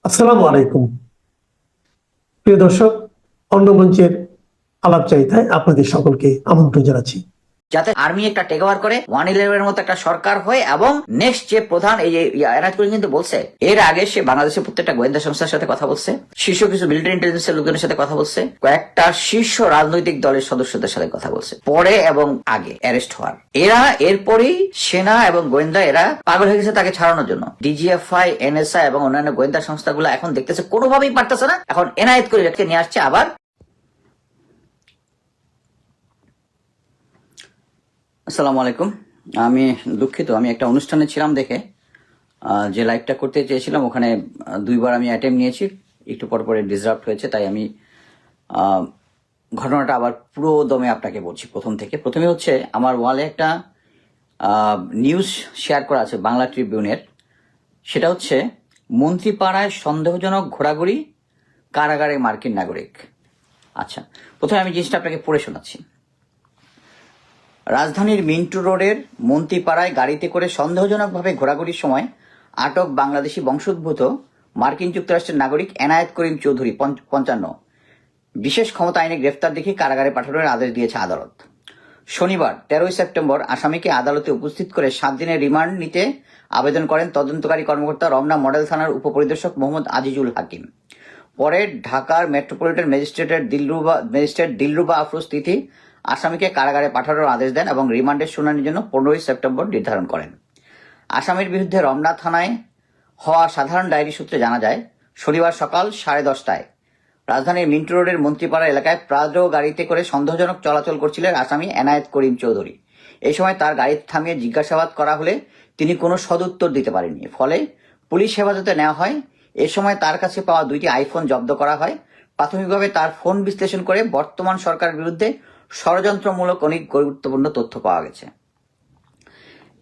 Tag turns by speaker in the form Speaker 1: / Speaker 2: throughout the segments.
Speaker 1: আসসালামু আলাইকুম। প্রিয় দর্শক, অন্নমঞ্চের আলাপচারিতায় আপনাদের সকলকে আমন্ত্রণ জানাচ্ছি।
Speaker 2: যাতে আর্মি একটা টেক ওভার করে 111 এর মতো একটা সরকার হয় এবং নেক্সট যে প্রধান এই যে এনায়েত করিম কিন্তু বলছে এর আগে সে বাংলাদেশের প্রত্যেকটা গোয়েন্দা সংস্থার সাথে কথা বলছে, শীর্ষ কিছু মিলিটারি ইন্টেলিজেন্সের লোকজনের সাথে কথা বলছে, কয়েকটা শীর্ষ রাজনৈতিক দলের সদস্যদের সাথে কথা বলছে পরে এবং আগে অ্যারেস্ট হওয়ার। এরা এরপরই সেনা এবং গোয়েন্দা এরা পাগল হয়ে গেছে তাকে ছাড়ানোর জন্য। ডিজিএফআই, এনএসআই এবং অন্যান্য গোয়েন্দা সংস্থাগুলো এখন দেখতেছে কোনোভাবেই পারতেছে না, এখন এনায়েত করিমকে নিয়ে আসছে আবার। আসসালামু আলাইকুম। আমি দুঃখিত, আমি একটা অনুষ্ঠানে ছিলাম দেখে যে লাইভটা করতে চেয়েছিলাম ওখানে দুইবার আমি অ্যাটেম্প নিয়েছি, একটু পর পরে ডিসরাপ্ট হয়েছে, তাই আমি ঘটনাটা আবার পুরো দমে আপনাকে বলছি প্রথম থেকে। প্রথমে হচ্ছে আমার ওয়ালে একটা নিউজ শেয়ার করা আছে বাংলা ট্রিবিউনের, সেটা হচ্ছে মন্ত্রীপাড়ায় সন্দেহজনক ঘোরাঘুরি, কারাগারে মার্কিন নাগরিক। আচ্ছা, প্রথমে আমি জিনিসটা আপনাকে পড়ে শোনাচ্ছি। রাজধানীর মিন্টু রোডের মন্ত্রীপাড়ায় গাড়িতে করে সন্দেহজনকভাবে ঘোরাঘুরির সময় আটক বাংলাদেশি বংশোদ্ভূত মার্কিন যুক্তরাষ্ট্রের নাগরিক এনায়েত করিম চৌধুরী 55 বিশেষ ক্ষমতা আইনে গ্রেফতার দেখে কারাগারে পাঠানোর আদেশ দিয়েছে আদালত। শনিবার 13 সেপ্টেম্বর আসামিকে আদালতে উপস্থিত করে 7 দিনের রিমান্ড নিতে আবেদন করেন তদন্তকারী কর্মকর্তা রমনা মডেল থানার উপপরিদর্শক মোহাম্মদ আজিজুল হাকিম। পরে ঢাকার মেট্রোপলিটন ম্যাজিস্ট্রেট দিলরুবা আফরোজ তিথি আসামিকে কারাগারে পাঠানোর আদেশ দেন এবং রিমান্ডের শুনানির জন্য 15 সেপ্টেম্বর নির্ধারণ করেন। আসামির বিরুদ্ধে রমনা থানায় হওয়া সাধারণ ডায়েরি সূত্রে জানা যায়, শনিবার সকাল 10:30টায় রাজধানীর মিন্টু রোডের মন্ত্রীপাড়া এলাকায় প্রাজো গাড়িতে করে সন্দেহজনক চলাচল করছিলেন আসামি এনায়েত করিম চৌধুরী। এই সময় তার গাড়ি থামিয়ে জিজ্ঞাসাবাদ করা হলে তিনি কোনো সদুত্তর দিতে পারেননি, ফলে পুলিশ হেফাজতে নেওয়া হয়। এ সময় তার কাছে পাওয়া 2টি আইফোন জব্দ করা হয়। প্রাথমিকভাবে তার ফোন বিশ্লেষণ করে বর্তমান সরকারের বিরুদ্ধে ষড়যন্ত্রমূলক অনেক গুরুত্বপূর্ণ তথ্য পাওয়া গেছে।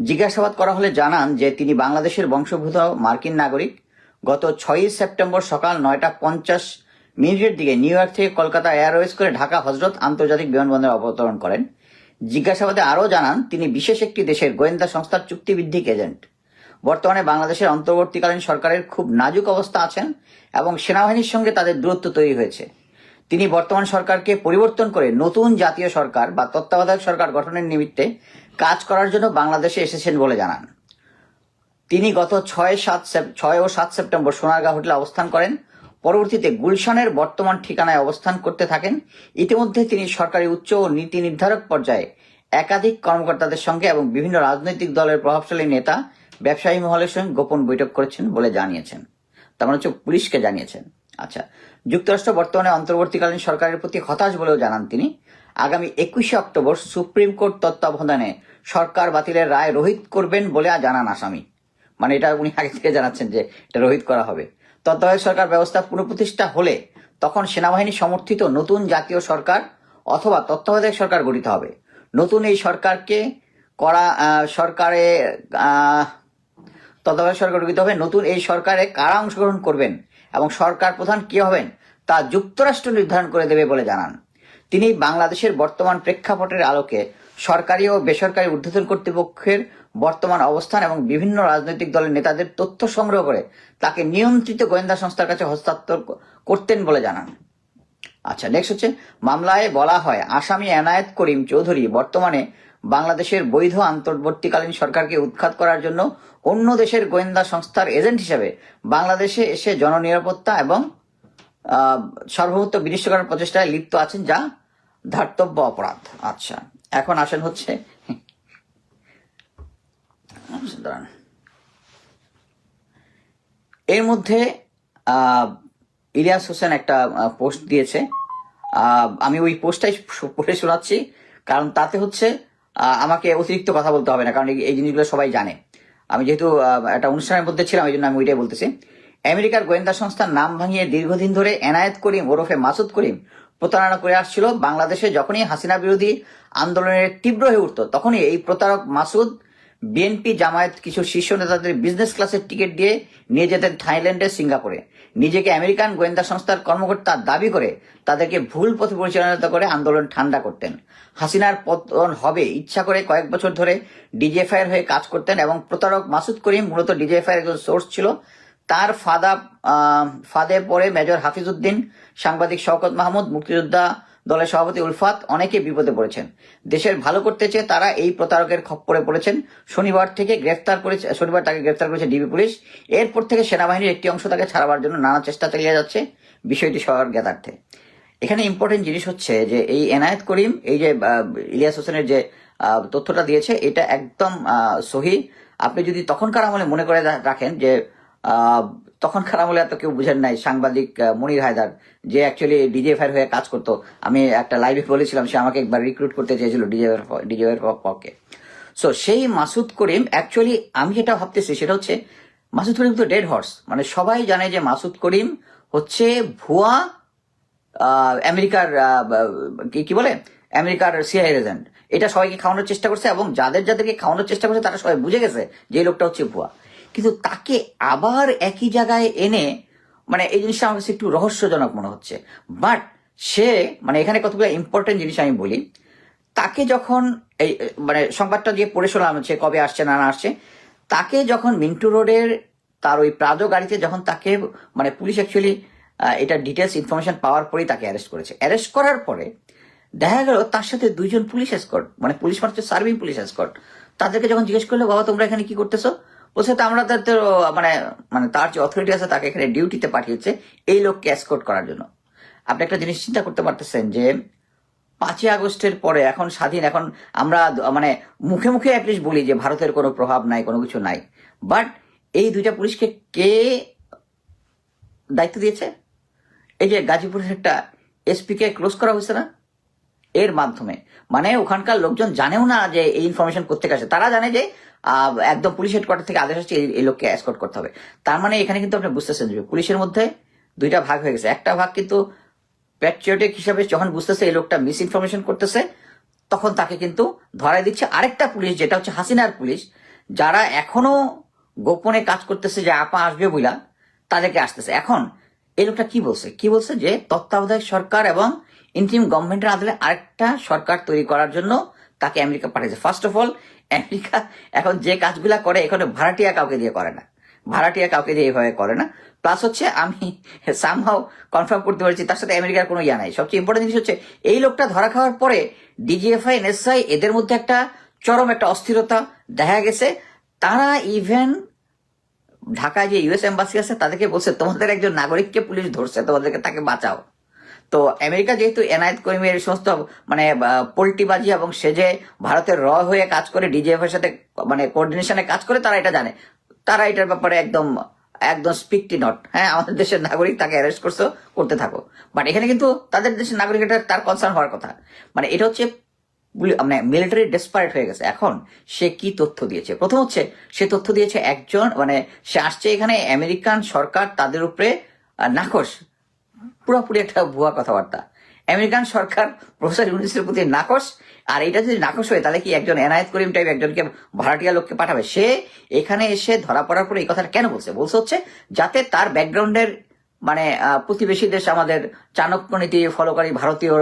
Speaker 2: জিজ্ঞাসাবাদ করা হলে জানান যে তিনি বাংলাদেশের বংশোদ্ভূত মার্কিন নাগরিক। গত 6 সেপ্টেম্বর সকাল 9:50 দিকে নিউ ইয়র্ক থেকে কলকাতা এয়ারওয়েজ করে ঢাকা হজরত আন্তর্জাতিক বিমানবন্দরে অবতরণ করেন। জিজ্ঞাসাবাদে আরও জানান তিনি বিশেষ একটি দেশের গোয়েন্দা সংস্থার চুক্তিভিত্তিক এজেন্ট। বর্তমানে বাংলাদেশের অন্তর্বর্তীকালীন সরকারের খুব নাজুক অবস্থা আছেন এবং সেনাবাহিনীর সঙ্গে তাদের দূরত্ব তৈরি হয়েছে। তিনি বর্তমান সরকারকে পরিবর্তন করে নতুন জাতীয় সরকার বা তত্ত্বাবধায়ক সরকার গঠনের নিমিত্তে কাজ করার জন্য বাংলাদেশে এসেছেন বলে জানান। তিনি গত 6 ও 7 সেপ্টেম্বর সোনারগাঁ হোটেলে অবস্থান করেন। পরবর্তীতে গুলশানের বর্তমান ঠিকানায় অবস্থান করতে থাকেন। ইতিমধ্যে তিনি সরকারি উচ্চ ও নীতি নির্ধারক পর্যায়ে একাধিক কর্মকর্তাদের সঙ্গে এবং বিভিন্ন রাজনৈতিক দলের প্রভাবশালী নেতা, ব্যবসায়ী মহলের সঙ্গে গোপন বৈঠক করেছেন বলে জানিয়েছেন। তার মানে হচ্ছে পুলিশকে জানিয়েছেন। আচ্ছা, যুক্তরাষ্ট্র বর্তমানে অন্তর্বর্তীকালীন সরকারের প্রতি হতাশ বলেও জানান তিনি। আগামী 21 অক্টোবর সুপ্রিম কোর্ট তত্ত্বাবধানে সরকার বাতিলের রায় রোহিত করবেন বলে জানান আসামি। মানে এটা উনি আগে থেকে জানাচ্ছেন যে এটা রোহিত করা হবে। তত্ত্বাবধায়ক সরকার ব্যবস্থা পুনঃপ্রতিষ্ঠা হলে তখন সেনাবাহিনী সমর্থিত নতুন জাতীয় সরকার অথবা তত্ত্বাবধায়ক সরকার গঠিত হবে। নতুন এই সরকারকে তত্ত্বাবধায়ক সরকার গঠিত হবে। নতুন এই সরকারে কারা অংশগ্রহণ করবেন এবং সরকার প্রধান কে হবেন তা যুক্তরাষ্ট্র নির্ধারণ করে দেবে বলে জানান তিনি। বাংলাদেশের বর্তমান প্রেক্ষাপটের আলোকে সরকারি ও বেসরকারি ঊর্ধ্বতন কর্তৃপক্ষের বর্তমান অবস্থান এবং বিভিন্ন রাজনৈতিক দলের নেতাদের তথ্য সংগ্রহ করে তাকে নিয়ন্ত্রিত গোয়েন্দা সংস্থার কাছে হস্তান্তর করতেন বলে জানান। আচ্ছা, নেক্সট হচ্ছে, মামলায় বলা হয় আসামি এনায়েত করিম চৌধুরী বর্তমানে বাংলাদেশের বৈধ অন্তর্বর্তীকালীন সরকারকে উৎখাত করার জন্য অন্য দেশের গোয়েন্দা সংস্থার এজেন্ট হিসেবে বাংলাদেশে এসে জননিরাপত্তা এবং সার্বভৌমত্ব বিনষ্ট করার প্রচেষ্টায় লিপ্ত আছেন, যা ধার্তব্য অপরাধ। আচ্ছা, এখন আসেন হচ্ছে এর মধ্যে ইলিয়াস হোসেন একটা পোস্ট দিয়েছে। আমি ওই পোস্টটাই পড়ে শোনাচ্ছি, কারণ তাতে হচ্ছে আমাকে অতিরিক্ত কথা বলতে হবে না, কারণ এই জিনিসগুলো সবাই জানে। আমি যেহেতু একটা অনুষ্ঠানের মধ্যে ছিলাম এই জন্য আমি ওইটাই বলতেছি। আমেরিকার গোয়েন্দা সংস্থার নাম ভাঙিয়ে দীর্ঘদিন ধরে এনায়েত করিম ওরফে মাসুদ করিম প্রতারণা করে আসছিল। বাংলাদেশে যখনই হাসিনা বিরোধী আন্দোলনের তীব্র হয়ে উঠত তখনই এই প্রতারক মাসুদ বিএনপি জামায়াত কিছু শীর্ষ নেতাদের বিজনেস ক্লাসের টিকিট দিয়ে নিয়ে যেতেন থাইল্যান্ডে, সিঙ্গাপুরে। নিজেকে আমেরিকান গোয়েন্দা সংস্থার কর্মকর্তা দাবি করে তাদেরকে ভুল পথে পরিচালনা করে আন্দোলন ঠান্ডা করতেন। হাসিনার পতন হবে ইচ্ছা করে কয়েক বছর ধরে ডিজিএফআই এর হয়ে কাজ করতেন এবং প্রতারক মাসুদ করিম মূলত ডিজিএফআই এর একজন সোর্স ছিল। তার ফাঁদে পড়ে মেজর হাফিজউদ্দিন, সাংবাদিক শওকত মাহমুদ, মুক্তিযোদ্ধা দলের সভাপতি উলফাত অনেকে বিপদে পড়েছেন। দেশের ভালো করতে চেয়ে তারা এই প্রতারকের খপ্পরে পড়েছেন। শনিবার তাকে গ্রেফতার করেছে ডিবি পুলিশ। এরপর থেকে সেনাবাহিনীর একটি অংশ তাকে ছাড়াবার জন্য নানা চেষ্টা চালিয়ে যাচ্ছে, বিষয়টি সবার জ্ঞাতার্থে। এখানে ইম্পর্টেন্ট জিনিস হচ্ছে যে এই এনায়েত করিম, এই যে ইলিয়াস হোসেনের যে তথ্যটা দিয়েছে, এটা একদম সহি। আপনি যদি তখনকার আমলে মনে করে রাখেন যে তখনকার আমলে এত কেউ বুঝেন নাই, সাংবাদিক মনির হায়দার যে অ্যাকচুয়ালি ডিজিএফআই হয়ে কাজ করতো, আমি একটা লাইভে বলেছিলাম সে আমাকে একবার রিক্রুট করতে চেয়েছিল ডিজিএফআই পক্ষে। সো সেই মাসুদ করিম অ্যাকচুয়ালি আমি যেটা ভাবতেছি সেটা হচ্ছে মাসুদ করিম তো ডেড হর্স, মানে সবাই জানে যে মাসুদ করিম হচ্ছে ভুয়া আমেরিকার কি বলে আমেরিকার সিআইএ এজেন্ট। এটা সবাইকে খাওয়ানোর চেষ্টা করছে এবং যাদেরকে খাওয়ানোর চেষ্টা করছে তারা সবাই বুঝে গেছে যে এই লোকটা হচ্ছে ভুয়া। কিন্তু তাকে আবার একই জায়গায় এনে, মানে এই জিনিসটা আমার কাছে একটু রহস্যজনক মনে হচ্ছে। বাট সে, মানে এখানে কতগুলো ইম্পর্টেন্ট জিনিস আমি বলি। তাকে যখন এই মানে সংবাদটা দিয়ে পড়ে শোনানো হচ্ছে কবে আসছে না আসছে, তাকে যখন মিন্টু রোডের তার ওই প্রাজো গাড়িতে যখন তাকে মানে পুলিশ অ্যাকচুয়ালি এটা ডিটেলস ইনফরমেশন পাওয়ার পরেই তাকে অ্যারেস্ট করেছে। অ্যারেস্ট করার পরে দেখা গেল তার সাথে দুইজন পুলিশ এসকর্ট, মানে পুলিশ মানে সার্ভিং পুলিশ এসকর্ট। তাদেরকে যখন জিজ্ঞেস করলো বাবা তোমরা এখানে কি করতেছো, বলছে তো আমরা তাদের মানে মানে তার যে অথরিটি আছে তাকে এখানে ডিউটিতে পাঠিয়েছে এই লোককে এসকর্ট করার জন্য। আপনি একটা জিনিস চিন্তা করতে পারতেছেন যে 5ই আগস্টের পরে এখন স্বাধীন, এখন আমরা মানে মুখে মুখে অ্যাটলিস্ট বলি যে ভারতের কোনো প্রভাব নাই, কোনো কিছু নাই। বাট এই দুইটা পুলিশকে কে দায়িত্ব দিয়েছে? এই যে গাজীপুরের একটা এসপিকে ক্লোজ করা হয়েছে না এর মাধ্যমে, মানে ওখানকার লোকজন জানেও না যে এই ইনফরমেশন কোথেকে আসে। তারা জানে যে একদম পুলিশ হেডকোয়ার্টার থেকে আদেশ আসছে এই লোককে এসকর্ট করতে হবে। তার মানে এখানে কিন্তু আপনি বুঝতেছেন যে পুলিশের মধ্যে দুইটা ভাগ হয়ে গেছে। একটা ভাগ কিন্তু প্যাট্রিয়টিক হিসাবে যখন বুঝতেছে এই লোকটা মিস ইনফরমেশন করতেছে তখন তাকে কিন্তু ধরাই দিচ্ছে। আরেকটা পুলিশ যেটা হচ্ছে হাসিনার পুলিশ, যারা এখনো গোপনে কাজ করতেছে যে আপা আসবে বইলা, তাদেরকে আসতেছে। এখন এই লোকটা কি বলছে যে তত্ত্বাবধায়ক সরকার এবং ইন্টারিম গভর্নমেন্টের আদলে আরেকটা সরকার তৈরি করার জন্য তাকে আমেরিকা পাঠিয়েছে। ফার্স্ট অফ অল আমেরিকা এখন যে কাজগুলা করে এখানে ভাড়াটিয়া কাউকে দিয়ে করে না, এভাবে করে না। প্লাস হচ্ছে আমি সামহাও কনফার্ম করতে পারছি তার সাথে আমেরিকার কোনো ইয়া নাই। সবচেয়ে ইম্পর্টেন্ট জিনিস হচ্ছে এই লোকটা ধরা খাওয়ার পরে ডিজিএফআই, এনএসআই এদের মধ্যে একটা চরম একটা অস্থিরতা দেখা গেছে। তারা ইভেন ঢাকায় যে ইউএস এম্বাসি আছে তাদেরকে বলছে তোমাদের একজন নাগরিককে পুলিশ ধরছে, তোমাদেরকে তাকে বাঁচাও। তো আমেরিকা যেহেতু এনায়েত করিমের সমস্ত মানে পোল্টিবাজি এবং সে যে ভারতের হয়ে কাজ করে ডিজিএফ এর সাথে মানে কোঅর্ডিনেশনে কাজ করে, তারা এটা জানে, তারা এটার ব্যাপারে একদম স্পিকটি নট। হ্যাঁ, আমাদের দেশের নাগরিক, তাকে অ্যারেস্ট করতে থাকো। বাট এখানে কিন্তু তাদের দেশের নাগরিক, এটা তার কনসার্ন হওয়ার কথা। মানে এটা হচ্ছে মানে মিলিটারি ডেসপারেট হয়ে গেছে। এখন সে কি তথ্য দিয়েছে? প্রথম হচ্ছে সে তথ্য দিয়েছে একজন মানে সে আসছে এখানে আমেরিকান সরকার তাদের উপরে নাকশ, পুরোপুরি একটা ভুয়া কথাবার্তা। আমেরিকান সরকার প্রফেসর ইউনূসের প্রতি নাকশ। আর এটা যদি নাকশ হয় তাহলে কি একজন এনায়েত করিম টাইপ একজনকে ভাড়াটিয়া লোককে পাঠাবে? সে এখানে এসে ধরা পড়ার পরে এই কথাটা কেন বলছে হচ্ছে যাতে তার ব্যাকগ্রাউন্ডের মানে প্রতিবেশী দেশ আমাদের চাণক্য নীতি ফলোকারী ভারতীয়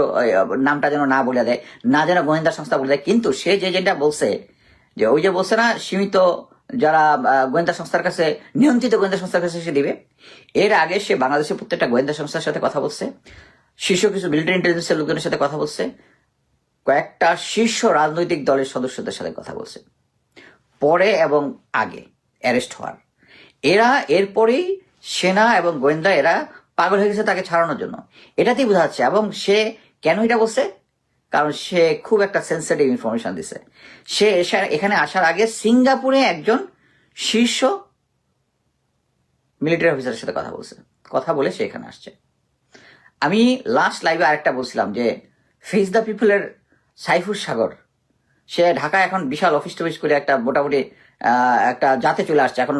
Speaker 2: নামটা যেন না বলে দেয়, না যেন গোয়েন্দা সংস্থা বলে দেয়। কিন্তু সে যেটা বলছে যে ওই যে বলছে না সীমিত যারা গোয়েন্দা সংস্থার কাছে, নিয়ন্ত্রিত গোয়েন্দা সংস্থার কাছে সে দিবে। এর আগে সে বাংলাদেশের প্রত্যেকটা গোয়েন্দা সংস্থার সাথে কথা বলছে, শীর্ষ কিছু মিলিটারি ইন্টেলিজেন্সের লোকজনের সাথে কথা বলছে, কয়েকটা শীর্ষ রাজনৈতিক দলের সদস্যদের সাথে কথা বলছে পরে এবং আগে অ্যারেস্ট হওয়ার। এরা এরপরেই সেনা এবং গোয়েন্দা এরা পাগল হয়ে গেছে তাকে ছাড়ানোর জন্য, এটাতেই বোঝা যাচ্ছে। এবং সে কেন এটা বলছে? কারণ সে খুব একটা সেন্সিটিভ ইনফরমেশন দিছে। সে এখানে আসার আগে সিঙ্গাপুরে একজন শীর্ষ মিলিটারি অফিসারের সাথে কথা বলে সে এখানে আসছে। আমি লাস্ট লাইভে আরেকটা বলছিলাম যে ফেস দ্য পিপলের সাইফুর সাগর, সে ঢাকায় এখন বিশাল অফিস টফিস করে একটা মোটামুটি একটা জাতে চলে আসছে, এখন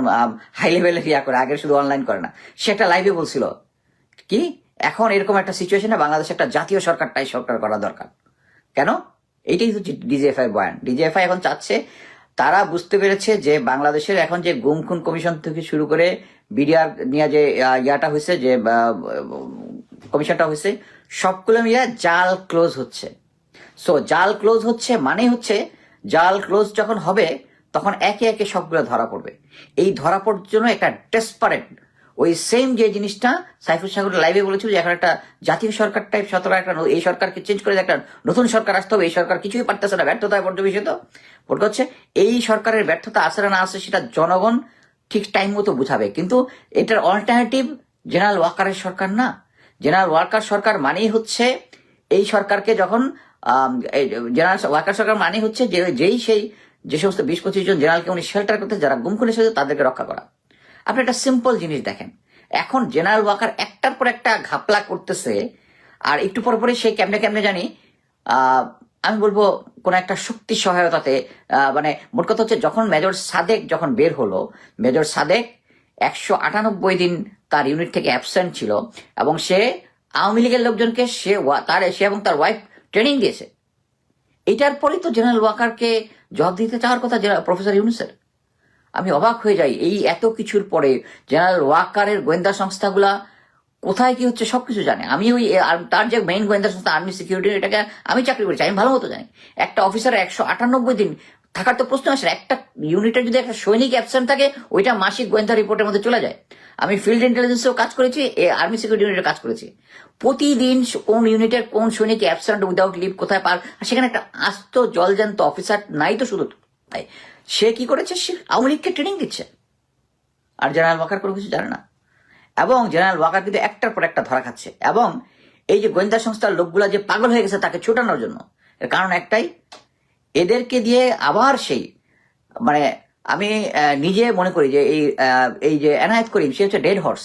Speaker 2: হাই লেভেলের ইয়া করে, আগে শুধু অনলাইন করে না। সে একটা লাইভে বলছিল কি এখন এরকম একটা সিচুয়েশনে বাংলাদেশে একটা জাতীয় সরকার করা দরকার। কেন? এইটাই হচ্ছে ডিজিএফআই বয়ান। ডিজিএফআই এখন চাচ্ছে, তারা বুঝতে পেরেছে যে বাংলাদেশের এখন যে গুম খুন কমিশন থেকে শুরু করে বিডিআর নিয়ে যে ইয়াটা হয়েছে, যে কমিশনটা হয়েছে, সবগুলো মিলে জাল ক্লোজ হচ্ছে। সো জাল ক্লোজ হচ্ছে মানে হচ্ছে জাল ক্লোজ যখন হবে তখন একে একে সবগুলো ধরা পড়বে। এই ধরা পড়ার জন্য একটা ডেসপারেট ওই সেম যে জিনিসটা সাইফুল সাগর লাইভে বলেছিল যে এখন একটা জাতীয় সরকার টাইপ সতরা একটা এই সরকারকে চেঞ্জ করে একটা নতুন সরকার আসতে হবে, এই সরকার কিছুই পারতেছে না, ব্যর্থতায় পর্যবেসিত হচ্ছে। এই সরকারের ব্যর্থতা আসে না আসে সেটা জনগণ ঠিক টাইম মতো বুঝাবে, কিন্তু এটার অল্টারনেটিভ জেনারেল ওয়াকারের সরকার না। জেনারেল ওয়াকার সরকার মানেই হচ্ছে এই সরকারকে যখন জেনারেল ওয়াকার সরকার মানে হচ্ছে যে সমস্ত 20-25 জন জেনারেলকে উনি শেল্টার করতে, যারা গুম খুন এসেছে তাদেরকে রক্ষা করা। আপনি একটা সিম্পল জিনিস দেখেন, এখন জেনারেল ওয়াকার একটার পর একটা ঘাপলা করতেছে, আর একটু পর পরে সেই কেমনে কেমনে জানি আমি বলবো কোন একটা শক্তি সহায়তাতে, মানে মোট কথা হচ্ছে যখন মেজর সাদেক যখন বের হলো, মেজর সাদেক 198 দিন তার ইউনিট থেকে অ্যাবসেন্ট ছিল এবং সে আওয়ামী লীগের লোকজনকে সে এবং তার ওয়াইফ ট্রেনিং দিয়েছে। এটার পরেই তো জেনারেল ওয়াকারকে জবাব দিতে চাওয়ার কথা প্রফেসর ইউনূসের। আমি অবাক হয়ে যাই এই এত কিছুর পরে জেনারেল ওয়াকারের গোয়েন্দা সংস্থাগুলা কোথায় কি হচ্ছে সবকিছু জানে। আমি ওই তার যে মেইন গোয়েন্দা সংস্থা আর্মি সিকিউরিটি, এটাকে আমি চাকরি করেছি, আমি ভালো মতো জানি। একটা অফিসার 198 দিন থাকার তো প্রশ্ন আসে। একটা ইউনিটের যদি একটা সৈনিক অ্যাবসেন্ট থাকে ওইটা মাসিক গোয়েন্দা রিপোর্টের মধ্যে চলে যায়। আমি ফিল্ড ইন্টেলিজেন্সেও কাজ করেছি, আর্মি সিকিউরিটি ইউনিটে কাজ করেছি। প্রতিদিন কোন ইউনিটের কোন সৈনিক অ্যাবসেন্ট উইদাউট লিভ কোথায় পার, সেখানে একটা আস্ত জলজান্ত অফিসার নাই তো শুধু তাই সে কি করেছে, সে আওয়ামী লীগকে ট্রেনিং দিচ্ছে, আর জেনারেল ওয়াকার কোনো কিছু জানে না। এবং জেনারেল ওয়াকার কিন্তু একটার পর একটা ধরা খাচ্ছে। এবং এই যে গোয়েন্দা সংস্থার লোকগুলা যে পাগল হয়ে গেছে তাকে ছোটানোর জন্য, এর কারণ একটাই, এদেরকে দিয়ে আবার সেই মানে আমি নিজে মনে করি যে এই যে এনায়েত করিম সে হচ্ছে ডেড হর্স,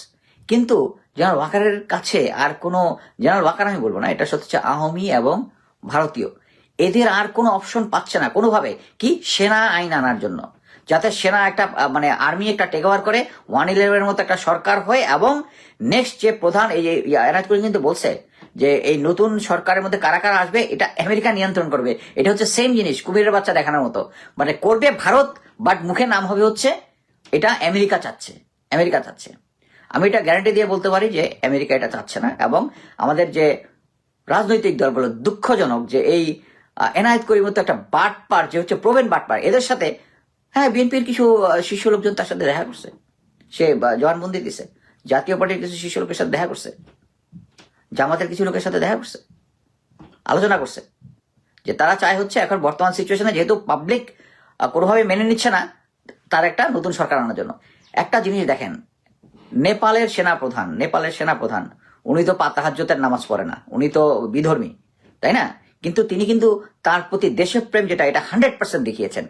Speaker 2: কিন্তু জেনারেল ওয়াকারের কাছে আর কোনো, জেনারেল ওয়াকার আমি বলবো না, এটা সত্যি হচ্ছে আওয়ামী এবং ভারতীয়, এদের আর কোনো অপশন পাচ্ছে না কোনোভাবে কি সেনা আইন আনার জন্য, যাতে সেনা একটা মানে আর্মি একটা টেক ওভার করে 111 মতো একটা সরকার হয়। এবং নেক্সট যে প্রধান এই যে এনায়েত করিম কিন্তু বলছে যে এই নতুন সরকারের মধ্যে কারা কারা আসবে এটা আমেরিকা নিয়ন্ত্রণ করবে। এটা হচ্ছে সেম জিনিস, কুমিরের বাচ্চা দেখানোর মতো, মানে করবে ভারত, বাট মুখে নাম হবে হচ্ছে এটা আমেরিকা চাচ্ছে, আমেরিকা চাচ্ছে। আমি এটা গ্যারান্টি দিয়ে বলতে পারি যে আমেরিকা এটা চাচ্ছে না। এবং আমাদের যে রাজনৈতিক দলগুলো দুঃখজনক যে এই এনায়েত করিম মতো একটা বাটপার, যে হচ্ছে প্রবীণ বাটপার, এদের সাথে হ্যাঁ বিএনপির কিছু শীর্ষ লোকজন তার সাথে দেখা করছে, সে জবানবন্দি দিছে, জাতীয় পার্টির কিছু শীর্ষ লোকের সাথে দেখা করছে, জামাতের কিছু লোকের সাথে দেখা করছে, আলোচনা করছে যে তারা চায় হচ্ছে এখন বর্তমান সিচুয়েশনে যেহেতু পাবলিক কোনোভাবে মেনে নিচ্ছে না, তার একটা নতুন সরকার আনার জন্য। একটা জিনিস দেখেন, নেপালের সেনাপ্রধান উনি তো তাহাজ্জুদের নামাজ পড়ে না, উনি তো বিধর্মী, তাই না? কিন্তু তিনি কিন্তু তার প্রতি দেশপ্রেম যেটা, এটা 100% দেখিয়েছেন।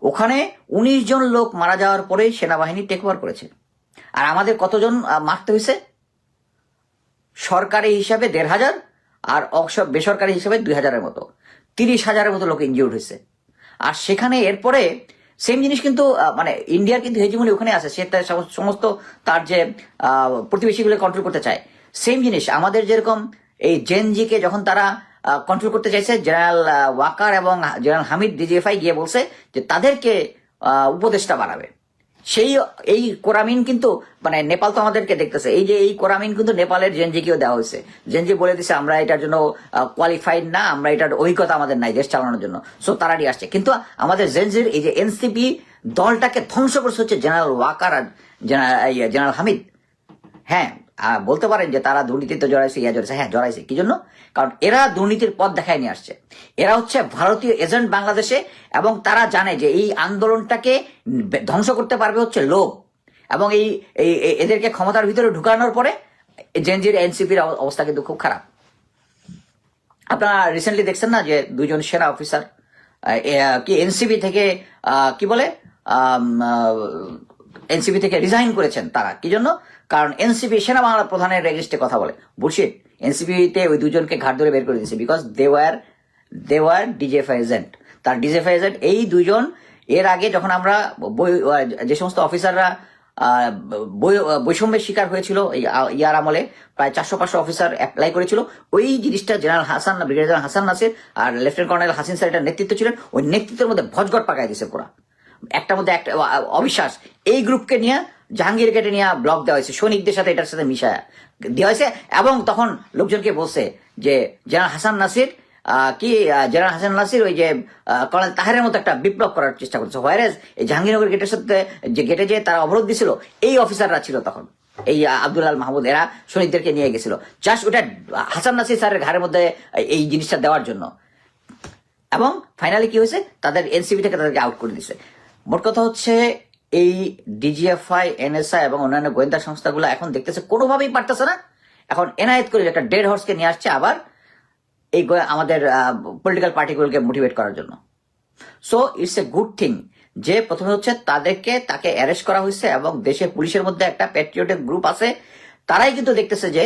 Speaker 2: ওখানে 19 জন লোক মারা যাওয়ার পরে সেনাবাহিনী টেক ওভার করেছে। আর আমাদের কতজন মারতে হয়েছে? সরকারি হিসাবে 1,500 আর বেসরকারি হিসাবে 2,000-এর মতো, 30,000-এর মতো লোক ইনজিউর্ড হয়েছে। আর সেখানে এরপরে সেম জিনিস কিন্তু মানে ইন্ডিয়ার কিন্তু হেজিমনি ওখানে আছে, সে তার সমস্ত তার যে প্রতিবেশীগুলো কন্ট্রোল করতে চায়। সেম জিনিস আমাদের যেরকম এই জেনজিকে যখন তারা কন্ট্রোল করতে চাইছে, জেনারেল ওয়াকার এবং জেনারেল হামিদ ডিজিএফআই গিয়ে বলছে যে তাদেরকে উপদেষ্টা বানাবে। এই কোরামিন কিন্তু মানে নেপাল তো আমাদেরকে দেখতেছে, এই যে এই কোরামিন কিন্তু নেপালের জেনজিকেও দেওয়া হয়েছে। জেনজি বলে দিছে আমরা এটার জন্য কোয়ালিফাইড না, আমরা এটার অভিজ্ঞতা আমাদের নাই দেশ চালানোর জন্য, সো তারা নিয়ে আসছে। কিন্তু আমাদের জেনজির এই যে এনসিপি দলটাকে ধ্বংস করছে হচ্ছে জেনারেল ওয়াকার আর জেনারেল হামিদ। হ্যাঁ বলতে পারেন যে তারা দুর্নীতিতে জড়াইছে, হ্যাঁ জড়াইছে। কি জন্য? কারণ এরা দুর্নীতির পথ দেখায় নিয়ে আসছে, এরা হচ্ছে ভারতীয় এজেন্ট বাংলাদেশে, এবং তারা জানে যে এই আন্দোলনটাকে ধ্বংস করতে পারবে হচ্ছে লোক। এবং এদেরকে ক্ষমতার ভিতরে ঢুকানোর পরে জেনজির এনসিপির অবস্থা কিন্তু খুব খারাপ। আপনারা রিসেন্টলি দেখছেন না যে 2 জন সেনা অফিসার কি এনসিপি থেকে কি বলে এনসিপি থেকে রিজাইন করেছেন। তারা কি জন্য? কারণ এনসিপি সেনা বাংলা প্রধানের এগেইনস্টে কথা বলে। বুলশিট। এনসিপিতে ওই 2 জনকে ঘাট ধরে বের করে দিয়েছে, because they were DGFI agent. তার ডিজিএফআই এজেন্ট এই 2 জন। এর আগে যখন আমরা যে সমস্ত অফিসাররা বৈষম্যের শিকার হয়েছিল ইয়ার আমলে, প্রায় 400-500 অফিসার অ্যাপ্লাই করেছিল, ওই জিনিসটা ব্রিগেডিয়ার হাসান নাসির আর লেফটেন্যান্ট কর্নেল হাসিন স্যার এটার নেতৃত্ব ছিলেন, ওই নেতৃত্বের মধ্যে ভজগট পাকাই দিয়েছে পুরা। একটার মধ্যে একটা অবিশ্বাস, এই গ্রুপকে নিয়ে জাহাঙ্গীর গেটে নিয়ে ব্লক দেওয়া হয়েছে, সৈনিকদের সাথে এটার সাথে মিশায়া দেওয়া হয়েছে। এবং তখন লোকজনকে বলছে যে জেনারেল হাসান নাসির ওই যে কর্নেল তাহেরের মতো একটা বিপ্লব করার চেষ্টা করছে। হোয়ারেজ এই জাহাঙ্গীরনগর গেটের সাথে যে গেটে যে তারা অবরোধ দিছিল, এই অফিসাররা ছিল তখন। এই আব্দুল আল মাহমুদ এরা শহীদদেরকে নিয়ে গেছিল জাস্ট ওটা হাসান নাসির স্যারের ঘাড়ের মধ্যে এই জিনিসটা দেওয়ার জন্য। এবং ফাইনালি কি হয়েছে, তাদের এনসিপি থেকে তাদেরকে আউট করে দিছে। মোট কথা হচ্ছে এই ডিজিএফআই, এনএসআই এবং অন্যান্য গোয়েন্দা সংস্থাগুলো এখন দেখতেছে কোনোভাবেই পারতেছে না, এখন এনায়েত করে একটা ডেড হর্সকে নিয়ে আসছে আবার এই আমাদের পলিটিক্যাল পার্টিগুলোকে মোটিভেট করার জন্য। So it's a good thing যে প্রথমে হচ্ছে তাকে অ্যারেস্ট করা হয়েছে এবং দেশের পুলিশের মধ্যে একটা প্যাট্রিয়টিক গ্রুপ আছে, তারাই কিন্তু দেখতেছে যে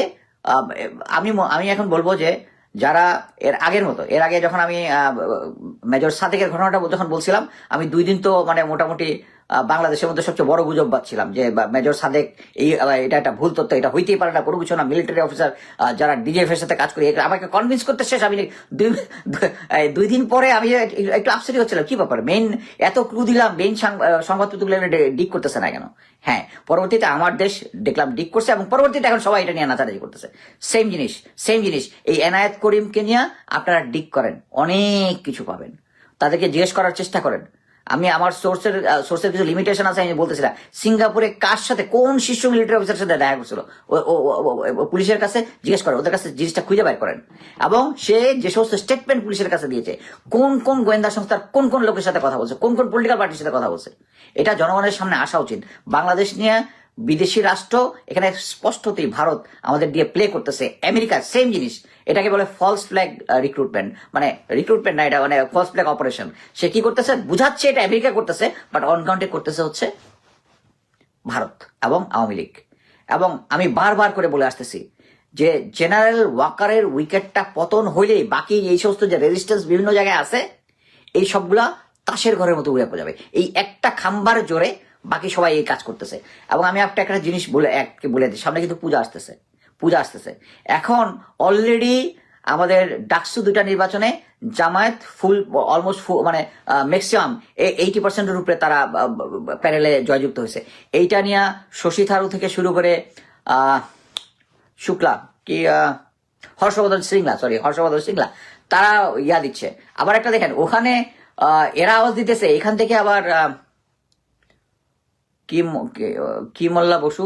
Speaker 2: আমি এখন বলবো যে যারা এর আগে যখন আমি মেজর সাদেকের ঘটনাটা যখন বলছিলাম, আমি 2 দিন তো মানে মোটামুটি বাংলাদেশের মধ্যে সবচেয়ে বড় গুজব পাচ্ছিলাম যে মেজর সাদেক এটা একটা ভুল তথ্য, এটা হইতেই পারে না, কোনো কিছু না, মিলিটারি অফিসার যারা ডিজিএফ এর সাথে কাজ করি, আমাকে কনভিন্স করতে শেষ। আমি 2 দিন পরে আমি একটু আপসেটই হচ্ছিলাম, কি ব্যাপার, মেইন এত ক্লু দিলাম, মেইন সংবাদপত্রগুলো ডিক করতেছে না কেন। হ্যাঁ, পরবর্তীতে আমার দেশ দেখলাম ডিক করছে এবং পরবর্তীতে এখন সবাই এটা নিয়ে নাচানাচি করতেছে। সেম জিনিস এই এনায়েত করিমকে নিয়ে আপনারা ডিক করেন, অনেক কিছু পাবেন, তাদেরকে জিজ্ঞেস করার চেষ্টা করেন। আমি আমার সোর্সের কিছু লিমিটেশন আছে, আমি বলতেছি না সিঙ্গাপুরে কার সাথে কোন শীর্ষ মিলিটারি অফিসারের সাথে দেখা করছিল, পুলিশের কাছে জিজ্ঞেস করেন, ওদের কাছে জিনিসটা খুঁজে বের করেন। এবং সে যে সমস্ত স্টেটমেন্ট পুলিশের কাছে দিয়েছে, কোন কোন গোয়েন্দা সংস্থার কোন কোন লোকের সাথে কথা বলছে, কোন কোন পলিটিক্যাল পার্টির সাথে কথা বলছে, এটা জনগণের সামনে আসা উচিত। বাংলাদেশ নিয়ে বিদেশি রাষ্ট্র এখানে স্পষ্টতই ভারত আমাদের দিয়ে প্লে করতেছে, আমেরিকা সেম জিনিস, এটাকে বলে ফলস ফ্ল্যাগ রিক্রুটমেন্ট, মানে রিক্রুটমেন্ট না, এটা মানে ফলস ফ্ল্যাগ অপারেশন। সে কি করতেছে, বুঝাচ্ছে এটা আমেরিকা করতেছে, বাট অন কাউন্টে করতেছে হচ্ছে ভারত এবং আওয়ামী লীগ। এবং আমি বারবার করে বলে আসতেছি যে জেনারেল ওয়াকারের উইকেটটা পতন হইলেই বাকি এই সমস্ত যে রেজিস্ট্যান্স বিভিন্ন জায়গায় আছে, এই সবগুলা তাসের ঘরের মতো উড়ে যাবে। এই একটা খাম্বার জোরে বাকি সবাই এই কাজ করতেছে। এবং আমি একটা জিনিস বলে দিই, সামনে কিন্তু পূজা আসতেছে। এখন অলরেডি আমাদের ডাকসু 2টা নির্বাচনে জামায়াত অলমোস্ট মানে ম্যাক্সিমাম 80%-এর উপরে তারা প্যানেলে জয়যুক্ত হয়েছে। এইটা নিয়ে শশী থারুর থেকে শুরু করে শুক্লা কি হর্ষবর্ধন শ্রীংলা তারা দিচ্ছে। আবার একটা দেখেন, ওখানে এরা আওয়াজ দিতেছে, এখান থেকে আবার কি মোল্লা বসু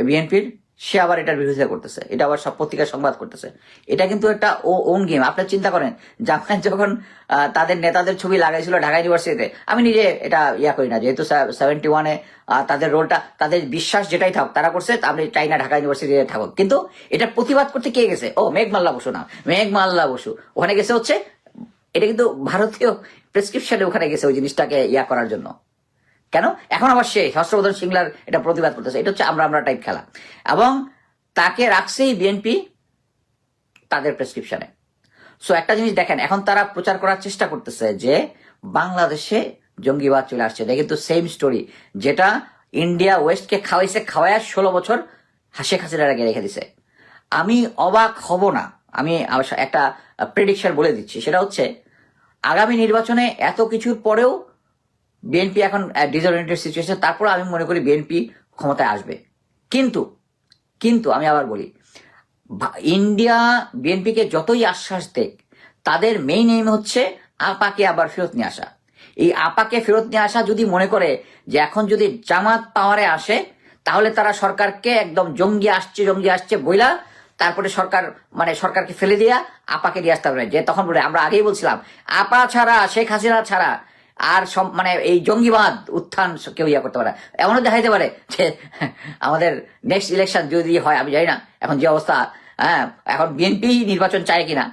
Speaker 2: বিএনপির, সে আবার এটার বিরোধিতা করতেছে, এটা আবার সব পত্রিকার সংবাদ করতেছে। এটা কিন্তু একটা ওন গেম। আপনার চিন্তা করেন, জামায়াত যখন তাদের নেতাদের ছবি লাগাইছিল ঢাকা ইউনিভার্সিটিতে, আমি নিজে এটা করি না, যেহেতু 71-এ তাদের রোলটা, তাদের বিশ্বাস যেটাই থাকুক তারা করছে, আপনি চাই না ঢাকা ইউনিভার্সিটিতে থাকুক, কিন্তু এটা প্রতিবাদ করতে কে গেছে? মেঘমাল্লা বসু ওখানে গেছে হচ্ছে, এটা কিন্তু ভারতীয় প্রেসক্রিপশনে ওখানে গেছে ওই জিনিসটাকে করার জন্য। কেন এখন আবার সে হর্ষবর্ধন সিংলার এটা প্রতিবাদ করতেছে? এটা হচ্ছে আমরা টাইপ খেলা। এবং তাকে রাখছেই বিএনপি তাদের প্রেসক্রিপশনে। সো একটা জিনিস দেখেন, এখন তারা প্রচার করার চেষ্টা করতেছে যে বাংলাদেশে জঙ্গিবাদ চলে আসছে। এটা কিন্তু সেম স্টোরি যেটা ইন্ডিয়া ওয়েস্টকে খাওয়ায় 16 বছর শেখ হাসিনার আগে রেখে দিছে। আমি অবাক হব না, আমি একটা প্রেডিকশন বলে দিচ্ছি, সেটা হচ্ছে আগামী নির্বাচনে এত কিছুর পরেও বিএনপি এখন ডিসঅরিয়েন্টেড সিচুয়েশন, তারপর আমি মনে করি বিএনপি ক্ষমতায় আসবে। কিন্তু আমি আবার বলি, ইন্ডিয়া বিএনপিকে যতই আশ্বাস দেখ, তাদের মেইন এইম হচ্ছে আপাকে আবার ফেরত নিয়ে আসা। এই আপাকে ফেরত নিয়ে আসা যদি মনে করে যে এখন যদি জামাত পাওয়ারে আসে তাহলে তারা সরকারকে একদম জঙ্গি আসছে বইলা তারপরে সরকারকে ফেলে দিয়া আপাকে দিয়ে আসতে হবে। যে তখন বলে আমরা আগেই বলছিলাম, আপা ছাড়া, শেখ হাসিনা ছাড়া আর এই জঙ্গিবাদ উত্থান কেউ করতে পারে। এমনও দেখা যেতে পারে যে আমাদের নেক্সট ইলেকশন যদি হয়, আমি জানি না এখন যে অবস্থা, এখন বিএনপি নির্বাচন চায় কিনা,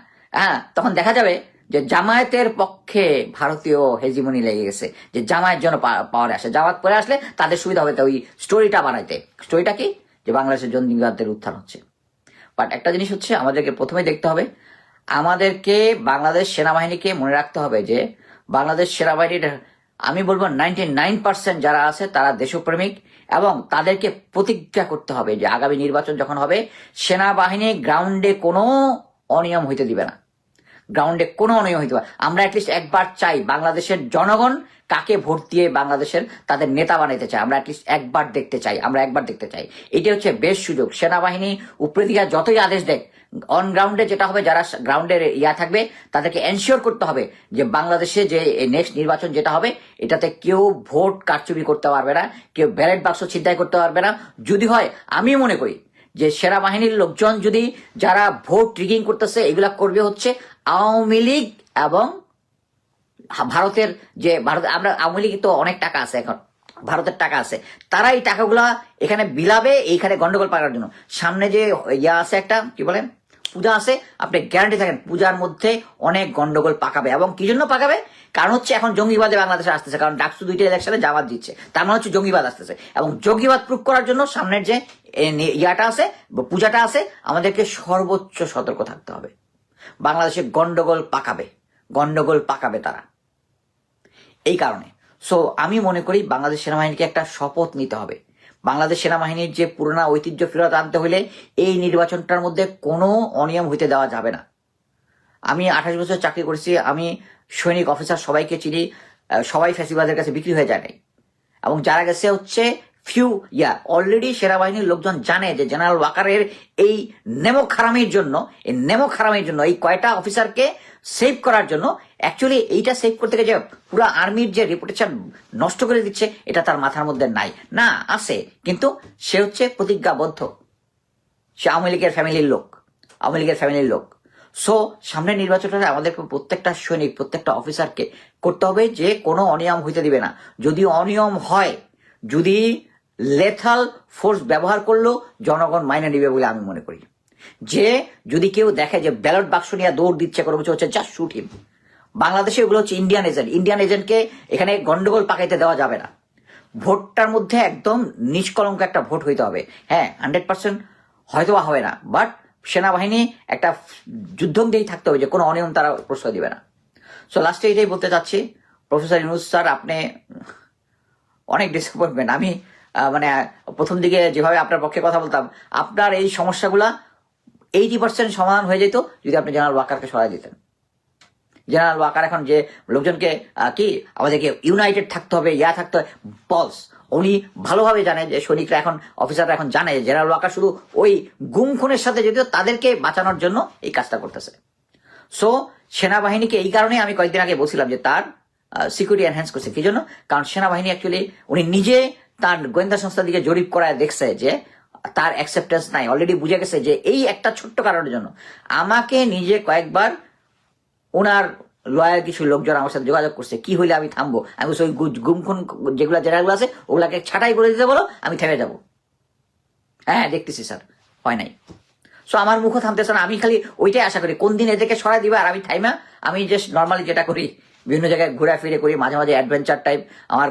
Speaker 2: তখন দেখা যাবে যে জামায়াতের পক্ষে ভারতীয় হেজিমনি লেগে গেছে, যে জামায়াত যেন পাওয়ারে আসে, জামায়াত পরে আসলে তাদের সুবিধা হবে ওই স্টোরিটা বানাইতে। স্টোরিটা কি? যে বাংলাদেশের জঙ্গিবাদের উত্থান হচ্ছে। বাট একটা জিনিস হচ্ছে, আমাদেরকে প্রথমে দেখতে হবে, আমাদেরকে বাংলাদেশ সেনাবাহিনীকে মনে রাখতে হবে যে বাংলাদেশ সেনাবাহিনীর আমি বলবো 99% যারা আছে তারা দেশপ্রেমিক, এবং তাদেরকে প্রতিজ্ঞা করতে হবে যে আগামী নির্বাচন যখন হবে সেনাবাহিনী গ্রাউন্ডে কোনো অনিয়ম হইতে দিবে না। গ্রাউন্ডে কোনো অনিয়ম হইতে পারে। আমরা অ্যাটলিস্ট একবার চাই বাংলাদেশের জনগণ কাকে ভোট দিয়ে বাংলাদেশের তাদের নেতা বানাইতে চায়, আমরা অ্যাটলিস্ট একবার দেখতে চাই, আমরা একবার দেখতে চাই। এটি হচ্ছে বেশ সুযোগ। সেনাবাহিনী উপরে দিকে যতই আদেশ দেয়, অন গ্রাউন্ডে যেটা হবে, যারা গ্রাউন্ডের থাকবে তাদেরকে এনশিওর করতে হবে যে বাংলাদেশে যে নেক্সট নির্বাচন যেটা হবে এটাতে কেউ ভোট কারচুপি করতে পারবে না, কেউ ব্যালট বাক্স ছিনতাই করতে পারবে না। যদি হয়, আমি মনে করি যে সেনাবাহিনীর লোকজন যদি যারা ভোট রিগিং করতেছে এগুলা করবে হচ্ছে আওয়ামী লীগ এবং ভারতের যে আমরা আওয়ামী লীগ তো অনেক টাকা আছে, এখন ভারতের টাকা আছে, তারা এই টাকাগুলা এখানে বিলাবে এইখানে গন্ডগোল পাকার জন্য। সামনে যে আছে একটা কি বলে পূজা আছে, আপনি গ্যারান্টি থাকেন পূজার মধ্যে অনেক গন্ডগোল পাকাবে। এবং কি জন্য পাকাবে? কারণ হচ্ছে এখন জঙ্গিবাদে বাংলাদেশে আসতেছে, কারণ ডাকসু 2টা ইলেকশনে জামাত দিচ্ছে, তার মানে হচ্ছে জঙ্গিবাদ আসতেছে। এবং জঙ্গিবাদ প্রুফ করার জন্য সামনের যে আছে, পূজাটা আছে, আমাদেরকে সর্বোচ্চ সতর্ক থাকতে হবে। বাংলাদেশে গন্ডগোল পাকাবে তারা, এই কারণে। সো আমি মনে করি বাংলাদেশ সেনাবাহিনীকে একটা শপথ নিতে হবে। বাংলাদেশ সেনাবাহিনীর যে পুরোনো ঐতিহ্য ফেরত আনতে হলে এই নির্বাচনটার মধ্যে কোনো অনিয়ম হইতে দেওয়া যাবে না। আমি 28 বছর চাকরি করেছি, আমি সৈনিক অফিসার সবাইকে চিনি, সবাই ফ্যাসিবাদের কাছে বিক্রি হয়ে যায় নাই। এবং যারা গেছে হচ্ছে অলরেডি সেনাবাহিনীর লোকজন জানে যে জেনারেল ওয়াকারের এই নেমক হারামির জন্য এই কয়টা অফিসারকে সেভ করার জন্য, অ্যাকচুয়ালি এইটা সেভ করতে গিয়ে যে পুরো আর্মির যে রেপুটেশন নষ্ট করে দিচ্ছে এটা তার মাথার মধ্যে নাই, না আছে, কিন্তু সে হচ্ছে প্রতিজ্ঞাবদ্ধ, সে আওয়ামী লীগের ফ্যামিলির লোক। সো সামনের নির্বাচনটা আমাদেরকে প্রত্যেকটা সৈনিক, প্রত্যেকটা অফিসারকে করতে হবে যে কোনো অনিয়ম হইতে দিবে না। যদি অনিয়ম হয়, যদি লেথাল ফোর্স ব্যবহার করলেও জনগণ মাইনে নিবে বলে আমি মনে করি। যে যদি কেউ দেখে যে ব্যালট বাক্স নিয়ে দৌড় দিচ্ছে, কোনো কিছু হচ্ছে, জাস্ট শুট হিম। বাংলাদেশে এগুলো হচ্ছে ইন্ডিয়ান এজেন্টকে এখানে গন্ডগোল পাকাইতে দেওয়া যাবে না। ভোটটার মধ্যে একদম নিষ্কলঙ্ক একটা ভোট হইতে হবে। হ্যাঁ, 100% হয়তো বা হবে না, বাট সেনাবাহিনী একটা যুদ্ধংদেহী থাকতে হবে যে কোনো অনিয়ম তারা প্রশ্রয় দিবে না। সো লাস্টে এটাই বলতে চাচ্ছি, প্রফেসর ইউনূস স্যার, আপনি অনেক ডিসঅ্যাপয়েন্টমেন্ট। আমি মানে প্রথম দিকে যেভাবে আপনার পক্ষে কথা বলতাম, আপনার এই সমস্যাগুলা 80% সমাধান হয়ে যেত যদি আপনি জেনারেল ওয়াকারকে সরাই দিতেন। জেনারেল ওয়াকার এখন যে লোকজনকে আমাদেরকে ইউনাইটেড থাকতে হবে, থাকতে হবে, বস উনি ভালোভাবে জানে যে সৈনিকরা এখন, অফিসাররা এখন জানে যে জেনারেল ওয়াকার শুধু ওই গুম খুনের সাথে যদিও তাদেরকে বাঁচানোর জন্য এই কাজটা করতেছে। সো সেনাবাহিনীকে এই কারণে আমি কয়েকদিন আগে বলছিলাম যে তার সিকিউরিটি এনহ্যান্স করছে। কি জন্য? কারণ সেনাবাহিনী অ্যাকচুয়ালি উনি নিজে তার গোয়েন্দা সংস্থার দিকে জরিপ করায় দেখছে যে তার অ্যাকসেপ্টেন্স নাই। অলরেডি বুঝে গেছে যে এই একটা ছোট্ট কারণের জন্য আমাকে নিজে কয়েকবার ওনার লয়ার কিছু লোকজন আমার সাথে যোগাযোগ করছে, কি হইলে আমি থামবো। আমি ওই গুমখুন যেগুলো জেনারেলগুলো আছে ওগুলাকে ছাঁটাই করে দিতে বলো, আমি থেমে যাবো। হ্যাঁ, দেখতেছি স্যার, হয় নাই। সো আমার মুখও থামতেছে না। আমি খালি ওইটাই আশা করি কোন দিন এদেরকে সরাই দিবা আর আমি থাইমা, আমি জাস্ট নর্মালি যেটা করি বিভিন্ন জায়গায় ঘুরে ফিরে করি, মাঝে মাঝে অ্যাডভেঞ্চার টাইপ আমার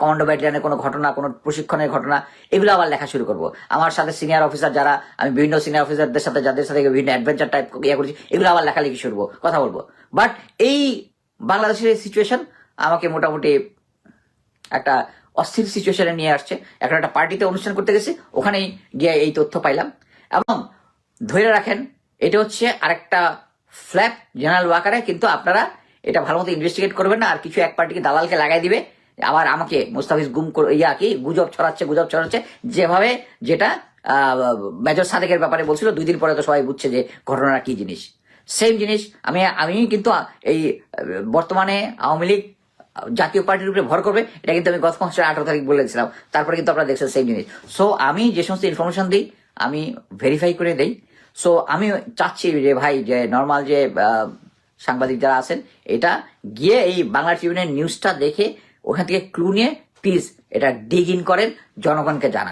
Speaker 2: কমান্ডো ব্যাটালিয়নের কোনো ঘটনা, কোনো প্রশিক্ষণের ঘটনা, এগুলো আবার লেখা শুরু করবো। আমার সাথে সিনিয়র অফিসার যারা, আমি বিভিন্ন সিনিয়র অফিসারদের সাথে যাদের সাথে বিভিন্ন অ্যাডভেঞ্চার টাইপ করছি, এগুলো আবার লেখালেখি শুরু করবো, কথা বলবো। বাট এই বাংলাদেশের সিচুয়েশন আমাকে মোটামুটি একটা অস্থির সিচুয়েশনে নিয়ে আসছে। এখন একটা পার্টিতে অনুষ্ঠান করতে গেছি, ওখানেই গিয়ে এই তথ্য পাইলাম। এবং ধরে রাখেন, এটা হচ্ছে আরেকটা ফ্ল্যাপ জেনারেল ওয়াকারে, কিন্তু আপনারা এটা ভালো মতো ইনভেস্টিগেট করবেন না, আর কিছু এক পার্টিকে দালালকে লাগাই দিবে, আবার আমাকে মুস্তাফিজ গুজব ছড়াচ্ছে যেভাবে, যেটা মেজর সাদেকের ব্যাপারে বলছিল 2 দিন পরে তো সবাই বুঝছে যে ঘটনাটা কি জিনিস। সেম জিনিস আমি কিন্তু এই বর্তমানে আওয়ামী লীগ জাতীয় পার্টির উপরে ভর করবে, এটা কিন্তু আমি গত মাসের 18 তারিখ বলেছিলাম। তারপরে কিন্তু আপনারা দেখছেন সেম জিনিস। সো আমি যে সমস্ত ইনফরমেশন দিই আমি ভেরিফাই করে দেই। সো আমি চাচ্ছি যে ভাই, যে নর্মাল যে সাংবাদিক যারা আছেন, এটা গিয়ে এই বাংলা ট্রিবিউনের নিউজটা দেখে ওখান থেকে ক্লু নিয়ে প্লিজ এটা ডিগ ইন করেন, জনগণকে জানান।